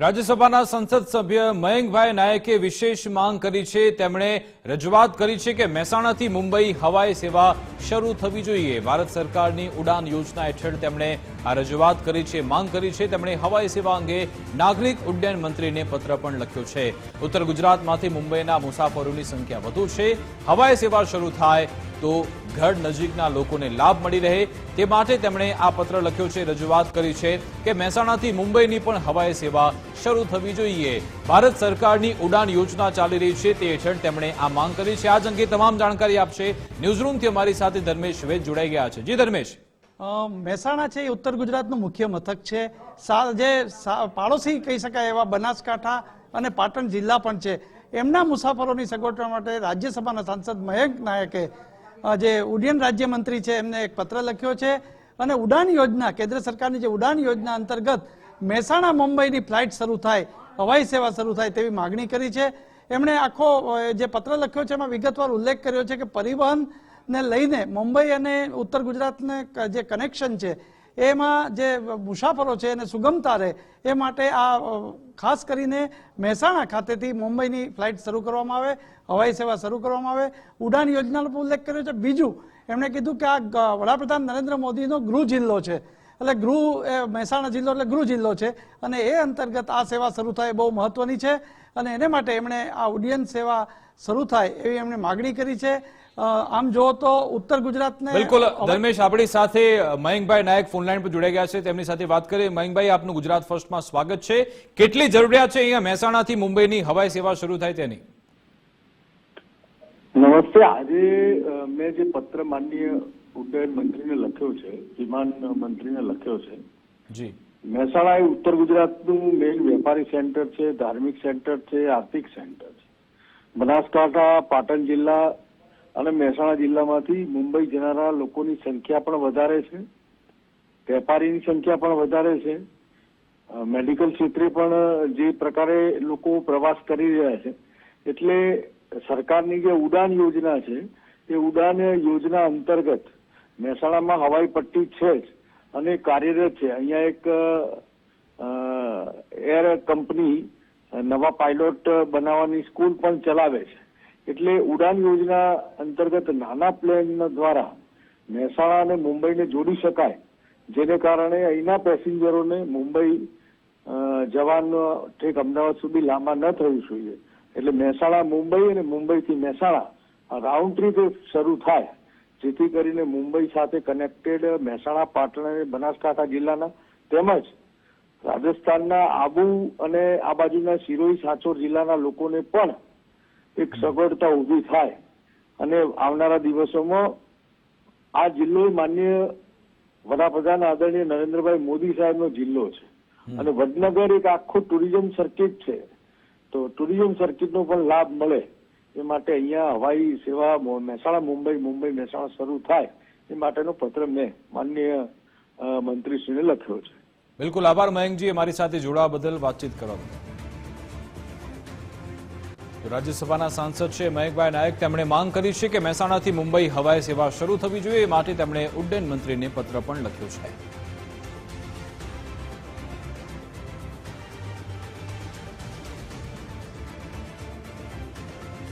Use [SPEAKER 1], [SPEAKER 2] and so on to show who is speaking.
[SPEAKER 1] રાજ્યસભાના સંસદ સભ્ય મયંકભાઈ નાયકે વિશેષ માંગ કરી છે। તેમણે રજૂઆત કરી છે કે મહેસાણાથી મુંબઈ હવાઈ સેવા શરૂ થવી જોઈએ। ભારત સરકારની ઉડાન યોજના હેઠળ તેમણે આ રજૂઆત કરી છે, માંગ કરી છે। તેમણે હવાઈ સેવા અંગે નાગરિક ઉડ્ડયન મંત્રીને પત્ર પણ લખ્યો છે। ઉત્તર ગુજરાતમાંથી મુંબઈના મુસાફરોની સંખ્યા વધુ છે। હવાઈ સેવા શરૂ થાય તો ઘર નજીકના લોકોને લાભ મળી રહે તે માટે તેમણે આ પત્ર લખ્યો છે, રજૂઆત કરી છે કે મહેસાણાથી મુંબઈની પણ હવાઈ સેવા શરૂ થવી જોઈએ। ભારત સરકારની ઉડાન યોજના ચાલી રહી છે તે હેઠળ તેમણે આ માંગ કરી છે। આજ અંગે તમામ જાણકારી આપશે ન્યૂઝરૂમથી અમારી સાથે ધર્મેશ વેદ જોડાઈ ગયા છે। જી ધર્મેશ,
[SPEAKER 2] મહેસાણા છે એ ઉત્તર ગુજરાતનું મુખ્ય મથક છે, જે પાડોશી કહી શકાય એવા બનાસકાંઠા અને પાટણ જિલ્લા પણ છે। એમના મુસાફરોની સગવડ માટે રાજ્યસભાના સાંસદ મયંક નાયકે જે ઉડ્ડયન રાજ્યમંત્રી છે એમને એક પત્ર લખ્યો છે અને ઉડાન યોજના, કેન્દ્ર સરકારની જે ઉડાન યોજના અંતર્ગત મહેસાણા મુંબઈની ફ્લાઇટ શરૂ થાય, હવાઈ સેવા શરૂ થાય તેવી માગણી કરી છે। એમણે આખો જે પત્ર લખ્યો છે એમાં વિગતવાર ઉલ્લેખ કર્યો છે કે પરિવહનને લઈને મુંબઈ અને ઉત્તર ગુજરાતને જે કનેક્શન છે એમાં જે મુસાફરો છે એને સુગમતા રહે એ માટે આ ખાસ કરીને મહેસાણા ખાતેથી મુંબઈની ફ્લાઇટ શરૂ કરવામાં આવે, હવાઈ સેવા શરૂ કરવામાં આવે, ઉડાન યોજનાનો ઉલ્લેખ કર્યો છે। બીજું એમણે કીધું કે આ વડાપ્રધાન નરેન્દ્ર મોદીનો ગૃહ જિલ્લો છે, એટલે મહેસાણા જિલ્લો એટલે ગૃહ જિલ્લો છે અને એ અંતર્ગત આ સેવા શરૂ થાય બહુ મહત્વની છે અને એને માટે એમણે આ ઉડ્ડયન સેવા શરૂ થાય એવી એમણે માગણી કરી છે। આમ જો તો ઉત્તર ગુજરાતને
[SPEAKER 1] બિલકુલ ધર્મેશ, આપણી સાથે મયંકભાઈ નાયક ફોનલાઈન પર જોડાઈ ગયા છે, તેમની સાથે વાત કરીએ। મયંકભાઈ, આપનું ગુજરાત ફર્સ્ટમાં સ્વાગત છે। કેટલી જરૂરિયાત છે અહીંયા મહેસાણાથી મુંબઈની હવાઈ સેવા શરૂ થાય તેની?
[SPEAKER 3] નમસ્તે। આજે મેં જે પત્ર માનનીય ઉડ્ડયન મંત્રીને લખ્યો છે, વિમાન મંત્રીને લખ્યો છે,
[SPEAKER 1] જી,
[SPEAKER 3] મહેસાણા એ ઉત્તર ગુજરાતનું મેઇન વેપારી સેન્ટર છે, ધાર્મિક સેન્ટર છે, આર્થિક સેન્ટર છે। બનાસકાંઠા, પાટણ જિલ્લા અને મહેસાણા જિલ્લામાંથી મુંબઈ જનારા લોકોની સંખ્યા પણ વધારે છે, વેપારીની સંખ્યા પણ વધારે છે, મેડિકલ ક્ષેત્રે પણ જે પ્રકારે લોકો પ્રવાસ કરી રહ્યા છે, એટલે સરકારની જે ઉડાન યોજના છે એ ઉડાન યોજના અંતર્ગત મહેસાણામાં હવાઈ પટ્ટી છે જ અને કાર્યરત છે। અહીંયા એક એર કંપની નવા પાયલોટ બનાવવાની સ્કૂલ પણ ચલાવે છે, એટલે ઉડાન યોજના અંતર્ગત નાના પ્લેન દ્વારા મહેસાણા અને મુંબઈને જોડી શકાય, જેને કારણે અહીંના પેસેન્જરોને મુંબઈ જવાનું ઠેક અમદાવાદ સુધી લાંબા ન થવું જોઈએ। એટલે મહેસાણા મુંબઈ અને મુંબઈથી મહેસાણા રાઉન્ડ ટ્રીપ શરૂ થાય, જેથી કરીને મુંબઈ સાથે કનેક્ટેડ મહેસાણા, પાટણ અને બનાસકાંઠા જિલ્લાના તેમજ રાજસ્થાનના આબુ અને આ બાજુના સિરોહી, સાંચોર જિલ્લાના લોકોને પણ એક સગવડતા ઊભી થાય અને આવનારા દિવસોમાં આ જિલ્લો માનનીય વડાપ્રધાન આદરણીય નરેન્દ્રભાઈ મોદી સાહેબનો જિલ્લો છે અને વડનગર એક આખું ટુરિઝમ સર્કિટ છે, તો ટુરિઝમ સર્કિટનો પણ લાભ મળે એ માટે અહીંયા હવાઈ સેવા મહેસાણા મુંબઈ, મુંબઈ મહેસાણા શરૂ થાય એ માટેનો પત્ર મેં માનનીય મંત્રીશ્રીને લખ્યો છે।
[SPEAKER 1] બિલકુલ, આભાર મયંકજી, અમારી સાથે જોડાવા બદલ, વાતચીત કરવા બદલ। રાજ્યસભાના સાંસદ છે મયંકભાઈ નાયક, તેમણે માંગ કરી છે કે મહેસાણાથી મુંબઈ હવાઈ સેવા શરૂ થવી જોઈએ, માટે તેમણે ઉડ્ડયન મંત્રીને પત્ર પણ લખ્યો છે।